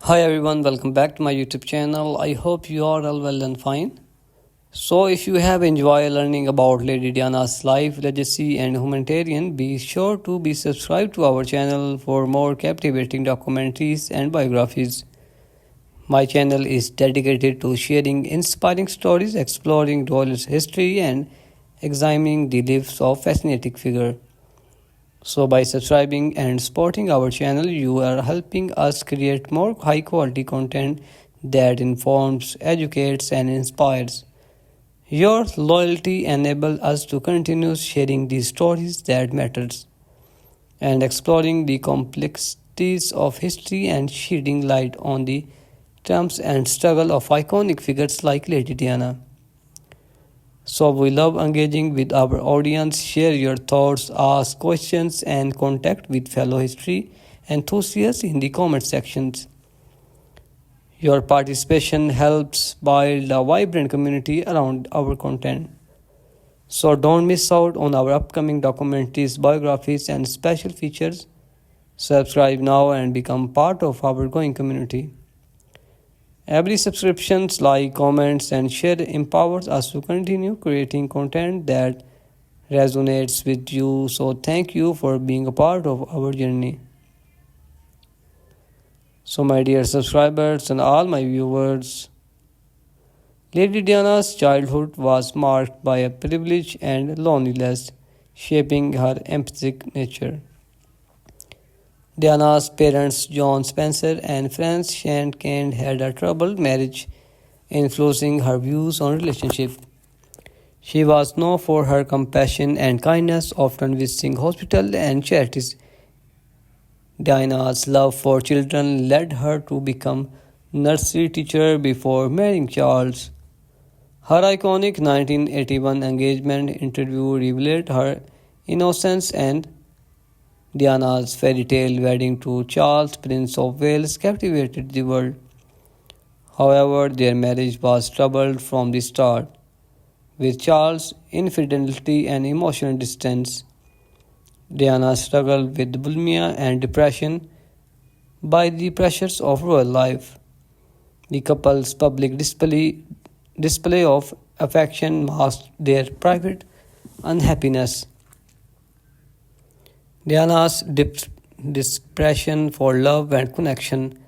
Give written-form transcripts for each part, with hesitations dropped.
Hi everyone, welcome back to my YouTube channel. I hope you are all well and fine. So, if you have enjoyed learning about Lady Diana's life, legacy, and humanitarian, be sure to be subscribed to our channel for more captivating documentaries and biographies. My channel is dedicated to sharing inspiring stories, exploring royal history, and examining the lives of fascinating figures. So, by subscribing and supporting our channel, you are helping us create more high quality content that informs, educates, and inspires. Your loyalty enables us to continue sharing the stories that matters and exploring the complexities of history and shedding light on the triumphs and struggle of iconic figures like Lady Diana. So we love engaging with our audience. Share your thoughts, ask questions, and contact with fellow history enthusiasts in the comment sections. Your participation helps build a vibrant community around our content. So don't miss out on our upcoming documentaries, biographies, and special features. Subscribe now and become part of our growing community. Every subscriptions, like, comments, and share empowers us to continue creating content that resonates with you. So thank you for being a part of our journey. So my dear subscribers and all my viewers, Lady Diana's childhood was marked by a privilege and loneliness, shaping her empathic nature. Diana's parents, John Spencer and Frances Shand Kane, had a troubled marriage, influencing her views on relationship. She was known for her compassion and kindness, often visiting hospitals and charities. Diana's love for children led her to become nursery teacher before marrying Charles. Her iconic 1981 engagement interview revealed her innocence, and Diana's fairy tale wedding to Charles, Prince of Wales, captivated the world. However, their marriage was troubled from the start, with Charles' infidelity and emotional distance. Diana struggled with bulimia and depression by the pressures of royal life. The couple's public display of affection masked their private unhappiness. Diana's desperation for love and connection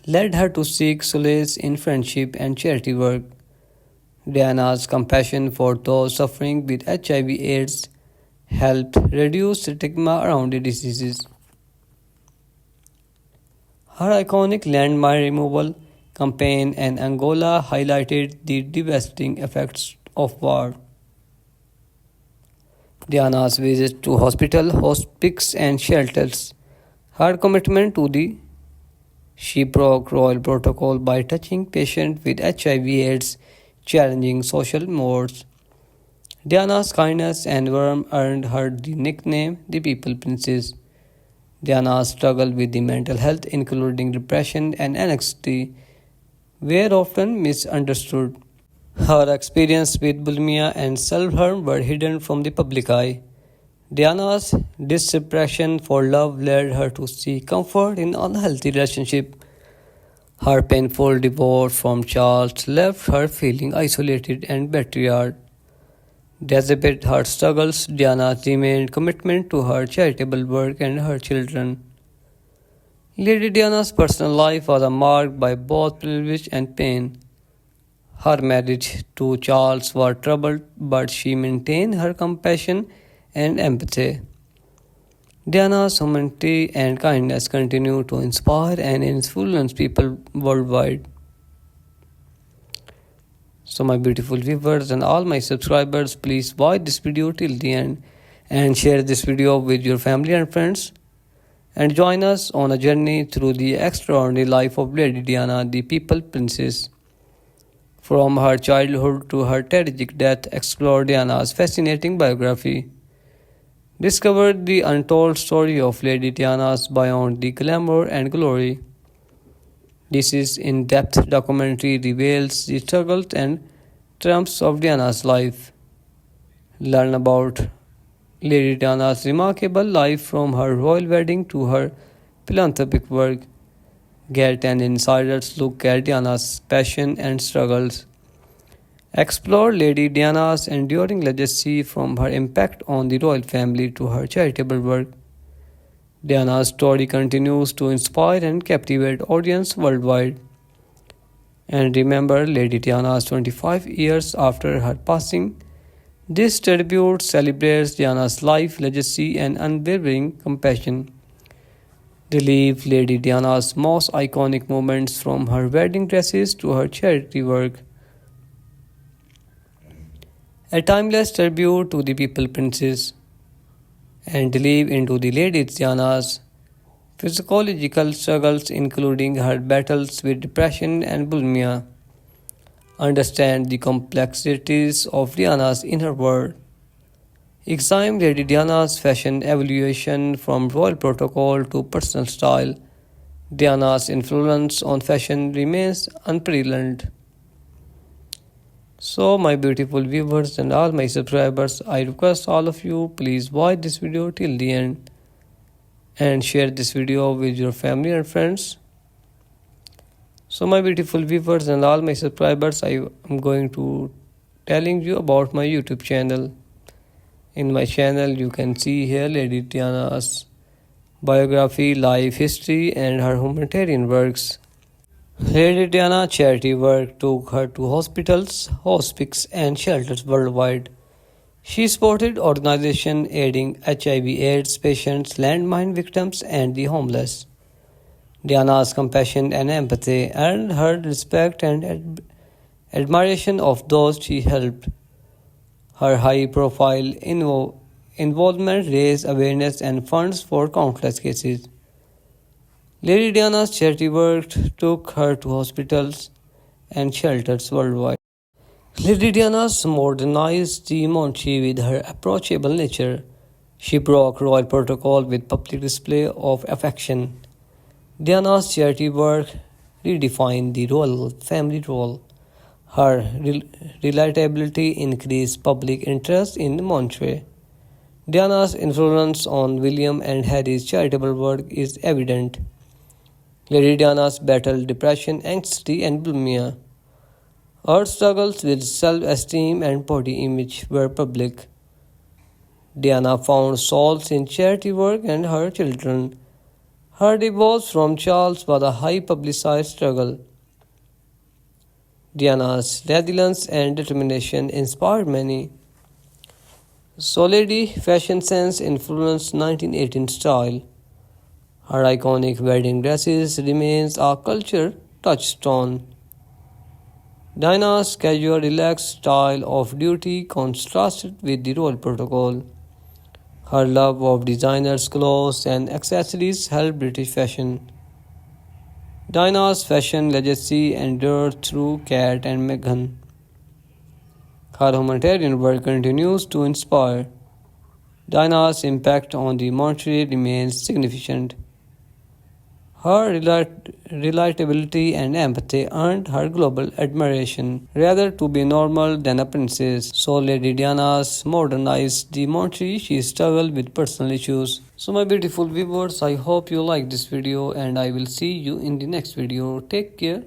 led her to seek solace in friendship and charity work. Diana's compassion for those suffering with HIV/AIDS helped reduce stigma around the diseases. Her iconic landmine removal campaign in Angola highlighted the devastating effects of war. Diana's visit to hospital, hospices, and shelters. Her commitment to the she broke royal protocol by touching patients with HIV/AIDS, challenging social norms. Diana's kindness and warmth earned her the nickname the People Princess. Diana's struggle with the mental health, including depression and anxiety, were often misunderstood. Her experience with bulimia and self-harm were hidden from the public eye. Diana's desperation for love led her to seek comfort in unhealthy relationships. Her painful divorce from Charles left her feeling isolated and betrayed. Despite her struggles, Diana remained committed to her charitable work and her children. Lady Diana's personal life was marked by both privilege and pain. Her marriage to Charles was troubled, but she maintained her compassion and empathy. Diana's humanity and kindness continue to inspire and influence people worldwide. So, my beautiful viewers and all my subscribers, please watch this video till the end and share this video with your family and friends. And join us on a journey through the extraordinary life of Lady Diana, the People Princess. From her childhood to her tragic death, explore Diana's fascinating biography. Discover the untold story of Lady Diana's beyond the glamour and glory. This in-depth documentary reveals the struggles and triumphs of Diana's life. Learn about Lady Diana's remarkable life from her royal wedding to her philanthropic work. Get an insider's look at Diana's passion and struggles. Explore Lady Diana's enduring legacy from her impact on the royal family to her charitable work. Diana's story continues to inspire and captivate audience worldwide. And remember Lady Diana's 25 years after her passing. This tribute celebrates Diana's life, legacy, and unwavering compassion. Relive Lady Diana's most iconic moments from her wedding dresses to her charity work. A timeless tribute to the people princess. And delve into the Lady Diana's physiological struggles, including her battles with depression and bulimia. Understand the complexities of Diana's inner world. Examine Lady Diana's fashion evolution from royal protocol to personal style. Diana's influence on fashion remains unparalleled. So, my beautiful viewers and all my subscribers, I request all of you please watch this video till the end and share this video with your family and friends. So my beautiful viewers and all my subscribers, I am going to telling you about my YouTube channel. In my channel you can see here Lady Diana's biography, life history and her humanitarian works. Lady Diana charity work took her to hospitals, hospices and shelters worldwide. She supported organizations aiding HIV/AIDS patients, landmine victims and the homeless. Diana's compassion and empathy earned her respect and admiration of those she helped. Her high-profile involvement raised awareness and funds for countless cases. Lady Diana's charity work took her to hospitals and shelters worldwide. Lady Diana modernized the monarchy with her approachable nature. She broke royal protocol with public display of affection. Diana's charity work redefined the royal family role. Her relatability increased public interest in monarchy. Diana's influence on William and Harry's charitable work is evident. Lady Diana's battled depression, anxiety, and bulimia. Her struggles with self-esteem and body image were public. Diana found solace in charity work and her children. Her divorce from Charles was a high-publicized struggle. Diana's resilience and determination inspired many. So Lady fashion sense influenced 1918 style. Her iconic wedding dresses remains a culture touchstone. Diana's casual, relaxed style of duty contrasted with the royal protocol. Her love of designers' clothes and accessories helped British fashion. Diana's fashion legacy endured through Kate and Meghan. Her humanitarian work continues to inspire. Diana's impact on the monarchy remains significant. Her relatability and empathy earned her global admiration, rather to be normal than a princess. So Lady Diana's modernized the monarchy, she struggled with personal issues. So my beautiful viewers, I hope you like this video and I will see you in the next video. Take care.